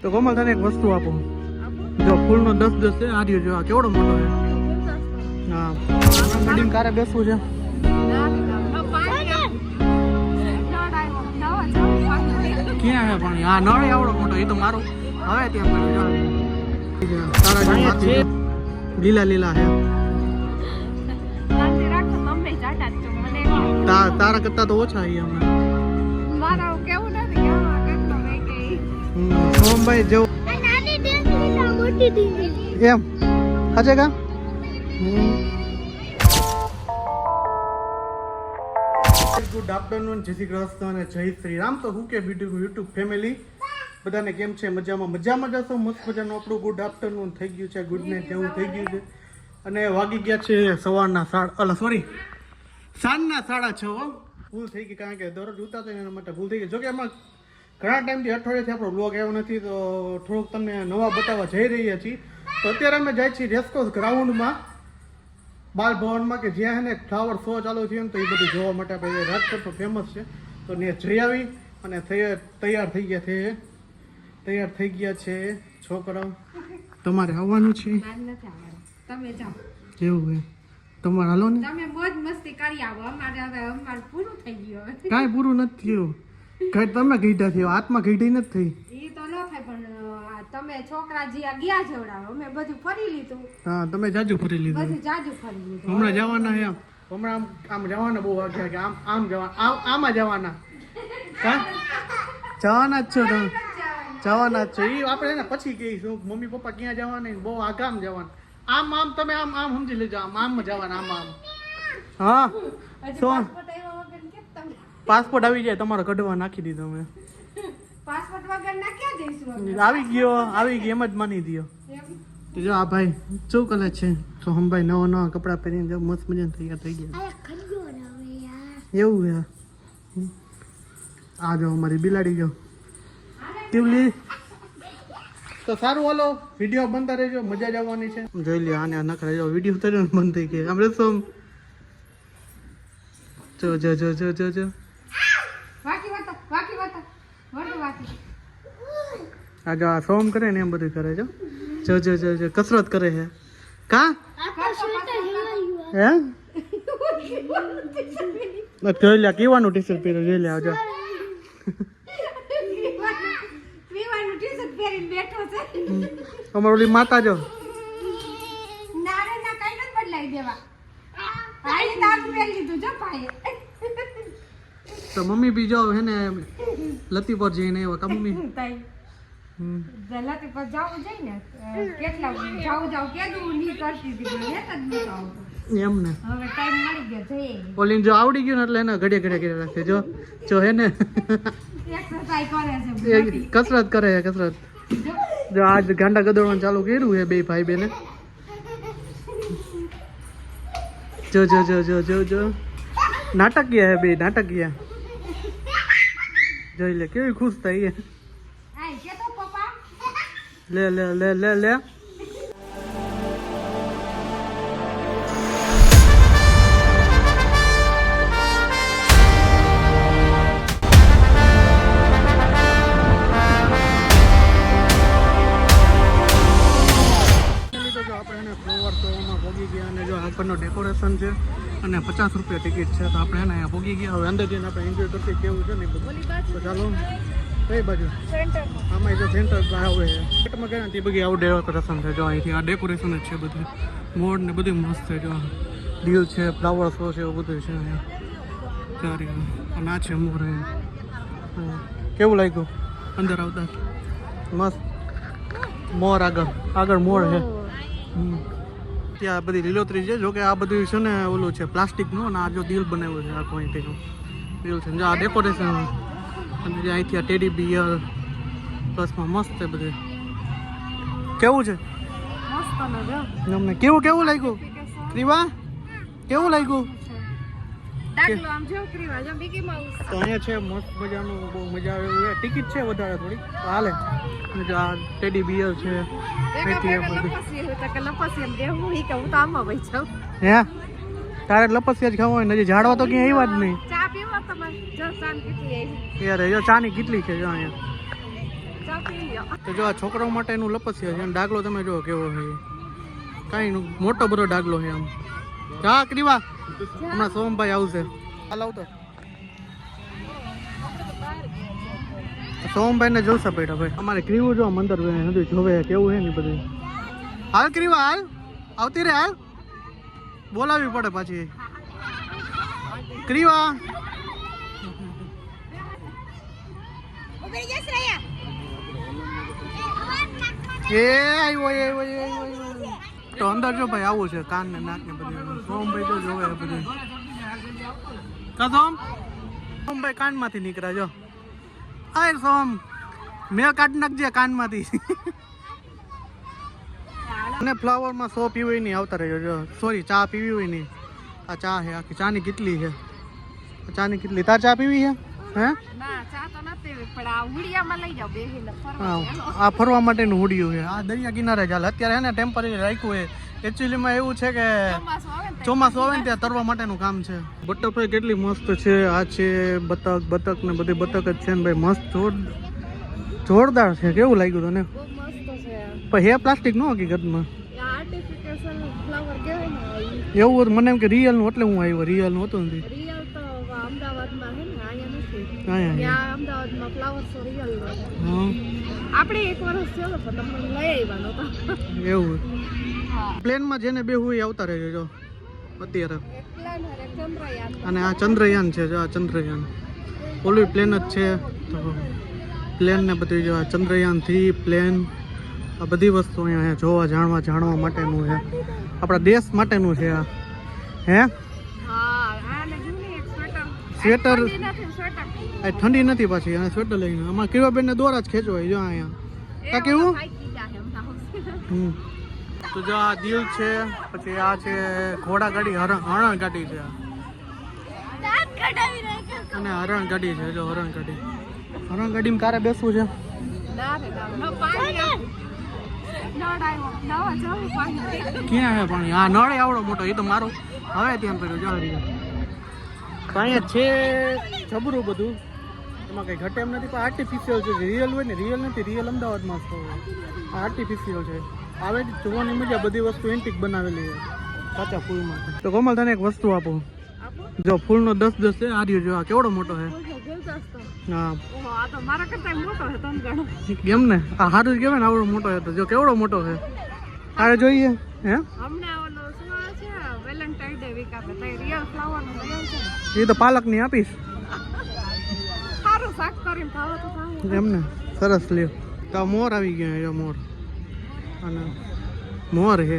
તો કોમલ તને એક વસ્તુ આપું, જો ફૂલનો 10-10 છે. આ રહ્યો જો, આ કેવડો મોટો છે. હા, મેડીમ કારે બેસવું છે. ક્યાં હે પાણી? હા, નળ આવડો મોટો. એ તો મારો હવે ત્યાં તારા જો હાથી લીલા લીલા હે. તારા કરતા તો ઓછા હે અમે. સોમભાઈ જેવું એમ હજે કા. ગુડ આફ્ટરનૂન, જય શ્રી કૃષ્ણ અને જય શ્રી રામ. તો હું કે યુટ્યુબ ફેમિલી બધાને કેમ છે? મજામાં જશો? મસ્ત મજાનું આપણું ગુડ આફ્ટરનૂન થઈ ગયું છે, ગુડ નાઇટ જેવું થઈ ગયું છે. અને વાગી ગયા છે સવારના સાંજના 6:30. ભૂલ થઈ ગઈ, કારણ કે દરરોજ ઉતારતો એના માટે ભૂલ થઈ ગઈ. જોકે એમાં ઘણા ટાઈમથી અઠવાડિયાથી આપણો બ્લોગ આવ્યો નથી, તો થોડુંક તમને નવા બતાવવા જઈ રહ્યા છીએ. તો અત્યારે અમે જાય છીએ રેસકોર્સ ગ્રાઉન્ડમાં, બાલભવનમાં, કે જ્યાં એને ફ્લાવર શો ચાલુ થયો ને, તો એ બધું જોવા માટે આપણે રાજકોટમાં ફેમસ છે. તો ત્યાં જઈ આવી અને તૈયાર થઈ ગયા છે છોકરાઓ. તમારે આવવાનું છે? તમે જાઓ, કેવું હોય તમારે? હાલો ને, તમે મોજ મસ્તી કરી આવો. અમારે પૂરું થઈ ગયું. કાંઈ પૂરું નથી થયું. તમે ગઈઢા થયો, આત્મા ગઈઢી નથી થઈ. એ તો ન થાય, પણ તમે છોકરા ગયા જવડાવો. અમે બધું ફરી લીધું. હા, તમે જાજુ ફરી લીધું. બધું જાજુ ફરી લીધું. હમણાં જવાના એમ, હમણાં આમ જવાના બહુ વાગ્યા કે આમ જવાના, આમાં જવાના. કા જવાના જ છો તમે? જવાના જ છો. એ આપણે એને પછી કહીશું મમ્મી પપ્પા ક્યાં જવાના, બહુ આગામ જવાના. આમ તમે આમ સમજી લેજો, આમ જવાના, આમ. હા, શું પાસપોર્ટ આવી જાય તમારો કઢવા નાખી દીધો મેં. પાસપોર્ટ વગર ના ક્યાં જઈશું? આવી ગયો એમ જ માની દો. તો જો આ ભાઈ શું કરે છે? તો હમભાઈ નવા કપડાં પહેરીને મસ્ત મજાને તૈયાર થઈ ગયા. એવું છે? આ જો અમારી બિલાડી જો ટીવલી. તો સારું, હાલો વિડીયો બનતા રહેજો, મજા જ આવવાની છે. જોઈ લે આને નખરા જો, વિડીયો ઉતાર્યો બંધ થઈ ગયા. આમ રેસમ જો આ જો આ સોમ કરે ને એમ બધું કરે. જો કસરત કરે છે. કા હે જોઈ લે કેવાનું ટી શર્ટ પહેર્યું. જોઈ લે આવજો, અમારો ઓલી માતા જો. તો મમ્મી બી જો હે ને લતી પર જઈને આવ્યા. કા મમ્મી લતી પર જાવું જઈ ને કેટલા જાવ કેદું ની કરતી હતી એમ ને. હવે ટાઈમ મળી ગયો જઈએ. ઓલીને જો આવડી ગયું ને એટલે એને ઘડિયા રાખે. જો હે ને એક્સરસાઇઝ કરે છે, કસરત કરે છે. જો આજ ગાંડા ગદોડવાનું ચાલુ કર્યું છે બે ભાઈ બેને. જો નાટકીય હે બે, નાટકીય. જોઈ લે કેવી ખુશ થઈ. લે આપણનો ડેકોરેશન છે અને 50 રૂપિયા ટિકિટ છે. તો આપણે એને અહીંયા પહોંચી ગયા. હવે અંદર જઈને આપણે એન્જોય કરશે કેવું છે ને બધું. તો ચાલો કઈ બાજુ આમાં જો સેન્ટર આવે છે પેટમાં ગયા તે બધી આવું ડેકોરેશન છે. જો અહીંથી આ ડેકોરેશન જ છે બધું, મોડ ને બધું મસ્ત છે. જો દિલ છે, ફ્લાવર શો છે, એવું બધું છે અહીંયા. અને આ છે મોર. કેવું લાગ્યું અંદર આવતા? મસ્ત મોર, આગળ મોર છે. ત્યાં બધી લીલોતરી છે. જોકે આ બધું છે ને ઓલું છે પ્લાસ્ટિકનું, અને આ જો દિલ બનાવ્યું છે આખું અહીંથી દિલ છે. જો આ ડેકોરેશન, અને જે અહીંથી આ ટેડી બિયર પ્લસમાં મસ્ત છે બધું. કેવું છે? તમને કેવું લાગ્યું ક્રીવા? કેવું લાગ્યું? તો અહીંયા છે મસ્ત મજાનું, બહુ મજા આવે એવું. ટિકિટ છે વધારે થોડી, હાલે. આ ટેડી બિયર છે. હે તારે લપસિયા જ ખાવા હોય ને? ઝાડવા તો ક્યાં આવ્યા જ નહીં. યાર જો ચા ની કેટલી છે જો અહીંયા. તો જો આ છોકરાઓ માટેનું લપસ્યા છે અને ડાગલો તમે જો કેવો છે કાંઈ મોટો બધો ડાગલો છે આમ જા ક્રીવા હમણાં સોમભાઈ આવશે હાલ આવતો સોમભાઈ ને જલસા પડ્યા ભાઈ અમારે ક્રીવું જો મંદર હજુ જોવે કેવું છે ને બધું હાલ ક્રીવા હાલ આવતી રે હાલ બોલાવી પડે પાછી ક્રીવા એ આવ્યો તો અંદર જો ભાઈ આવું છે કાન ને નાક ને બધું સોમભાઈ જો જોવે બધું સોમભાઈ કાનમાંથી નીકળ્યા જો આય સોમ મેં કાઢી નાખજે કાનમાંથી અને ફ્લાવરમાં સો પીવી હોય નહીં આવતા રહ્યો જો સોરી ચા પીવી હોય નહીં આ ચા છે આખી ચાની કેટલી છે ચાની કેટલી તાર ચા પીવી છે હે આ ફરવા માટેનું હુડિયું છે આ દરિયા કિનારે ચાલે અત્યારે છે ને ટેમ્પરરી રાખ્યું છે એકચ્યુઅલીમાં એવું છે કે ચોમાસું આવે ને ત્યાં તરવા માટેનું કામ છે બટરફ્લાય કેટલી મસ્ત છે આ છે બતક ને બધી બતક જ છે ને ભાઈ મસ્ત જોરદાર છે કેવું લાગ્યું તને પણ હે પ્લાસ્ટિક નો હકીકતમાં એવું હતું મને એમ કે રિયલ નું એટલે હું આવ્યો રિયલ નું હતું નથી એવું પ્લેન માં જેને બે હોય આવતા રહેજો જો અત્યારે અને આ ચંદ્રયાન છે જો આ ચંદ્રયાન ઓલું પ્લેન જ છે તો પ્લેન ને બધું જો આ ચંદ્રયાન 3 પ્લેન આ બધી વસ્તુ અહીંયા જોવા જાણવા માટેનું છે આપણા દેશ માટેનું છે આ હે સ્વેટર ઠંડી નથી પાછી અને સ્વેટર લઈને અમારે કેવા બેન ને દોરા જ ખેંચવાય જો અહીંયા આ કેવું તો જો આ દિલ છે પછી આ છે ઘોડા ગાડી હરણ ગાડી છે અને હરણ ગાડી છે જો હરણ ગાડીમાં કારે બેસવું છે ક્યાં છે પાણી હા નળ આવડો મોટો એ તો મારો હવે ત્યાં પડ્યો જો અહીંયા છે જબરું બધું એમાં કંઈ ઘટે એમ નથી પણ આર્ટિફિશિયલ છે રિયલ હોય ને રિયલ નથી રિયલ અમદાવાદમાં છે આર્ટિફિશિયલ છે આવે જોવાની મજા બધી વસ્તુ એન્ટિક બનાવેલી છે સાચા ફૂલમાં તો કોમલ તને એક વસ્તુ આપું જો ફૂલનો 10 છે આ રહ્યો જો આ કેવડો મોટો છે હા કેમ ને આ સારું જ કહેવાય ને આવડો મોટો છે તો જો કેવડો મોટો છે તારે જોઈએ હે એ તો પાલક ની આપીશ એમ ને સરસ લ્યો તો મોર આવી ગયા જો મોર અને મોર હે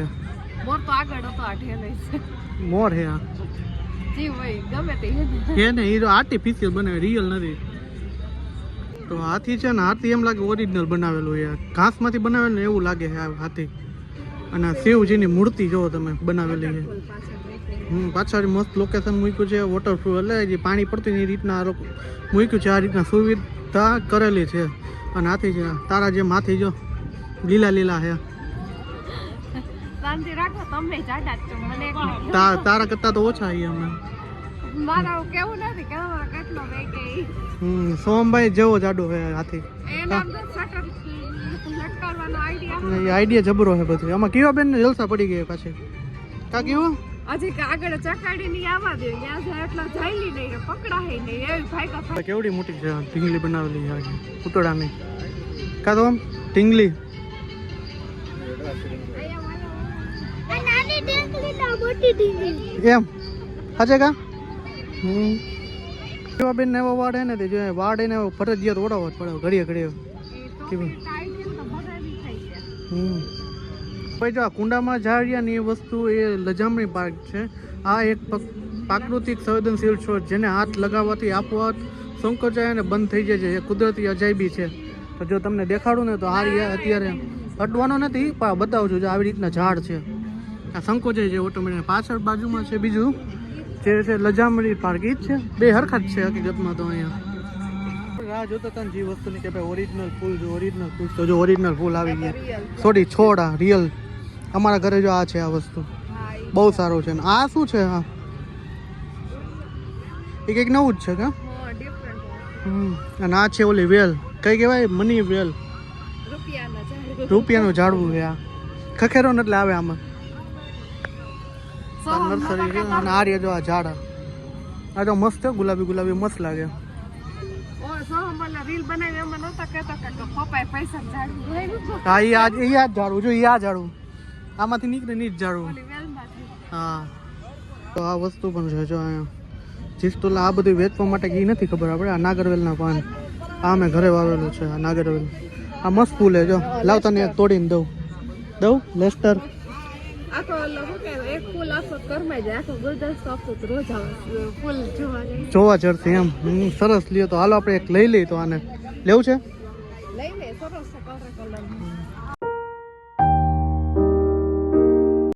મોર હે હે ને એ તો આર્ટિફિશિયલ બનાવે રિયલ નથી તો હાથી છે ને હાથી એમ લાગે ઓરિજિનલ બનાવેલું છે ઘાસમાંથી બનાવેલું ને એવું લાગે છે આ હાથી અને શિવજીની મૂર્તિ જો તમે બનાવેલી છે પાછળ મસ્ત લોકેશન મૂક્યું છે વોટરપ્રૂફ એટલે જે પાણી પડતું એ રીતના મૂક્યું છે આ રીતના સુવિધા કરેલી છે અને હાથી છે તારા જેમ હાથી જો લીલા છે તારા કરતા તો ઓછા છીએ અમે સોમભાઈ જેવો જાડો છે હાથી આઈડિયા જબરો છે બધું આમાં કેવા બેન ને જલસા પડી ગયા પાછી કા કેવું હજી આગળ ચકાડી ની આવવા દે ત્યાં જાય એટલા જાયલી નહીં પકડાય નહીં એવી ભાઈ કેવડી મોટી છે ઢીંગલી બનાવેલી છે પૂતળાની કા તો ઢીંગલી એમ હાચે કા કેવા બેન ને એવો વાડ હે ને તે જો વાડ એને ફરજિયાત ઓડાવવો જ પડે ઘડીએ ભાઈ જો આ કુંડામાં ઝાડિયા ની એ વસ્તુ એ લજામણી પાક છે આ એક પ્રાકૃતિક સંવેદનશીલ છોડ જેને હાથ લગાવવાથી આપોઆપ સંકોચાય અને બંધ થઈ જાય છે એ કુદરતી અજાયબી છે તો જો તમને દેખાડું ને તો આ અત્યારે અટવાનો નથી પણ બતાવું છું આવી રીતના ઝાડ છે આ સંકોચાય છે ઓટોમેટિક પાછળ બાજુમાં છે બીજું જે છે લજામણી પાર્ક એ જ છે બે હરખા જ છે હકીકતમાં તો અહીંયા રાહ જોતા હતા ને જે વસ્તુની કે ભાઈ ઓરિજિનલ ફૂલ જો ઓરિજિનલ ફૂલ તો જો ઓરિજિનલ ફૂલ આવી ગયા સોરી છોડ આ રિયલ અમારા ઘરે જો આ છે આ વસ્તુ બહુ સારું છે ને આ શું છે આ એ કંઈક નવું જ છે કે અને આ છે ઓલી વેલ કઈ કહેવાય મની વેલ રૂપિયાનું ઝાડવું છે આ ખખેરો ને એટલે આવે આમાં નર્સરી છે અને આ રહ્યા જો આ ઝાડ આ તો મસ્ત છે ગુલાબી ગુલાબી મસ્ત લાગે રીલ બનાવી એમાં નહોતા કહેતો કે પપ્પાએ પૈસા ઝાડવું હોય ને હા એ આ જ ઝાડવું જો એ આ ઝાડવું આમાંથી નીકળે ની જ ઝાડવું ઓલી વેલમાંથી હા તો આ વસ્તુ પણ છે જો અહીંયા ચીસ્ટોલા આ બધું વેચવા માટે એ નથી ખબર આપણે આ નાગરવેલના પાન આ મેં ઘરે વાવેલું છે આ નાગરવેલ આ મસ્ત ફૂલ છે જો લાવ તને એક તોડીને દઉં લેસ્ટર આખો લોકો કે એક ફૂલ આખો કરમાઈ જાય આખો ગુલદસ્તો આપતો તો રોજ આવે ફૂલ જોવા જાય જોવા જરથી એમ સરસ લ્યો તો હાલો આપણે એક લઈ લઈએ તો આને લેવું છે લઈને સરસ છે કલર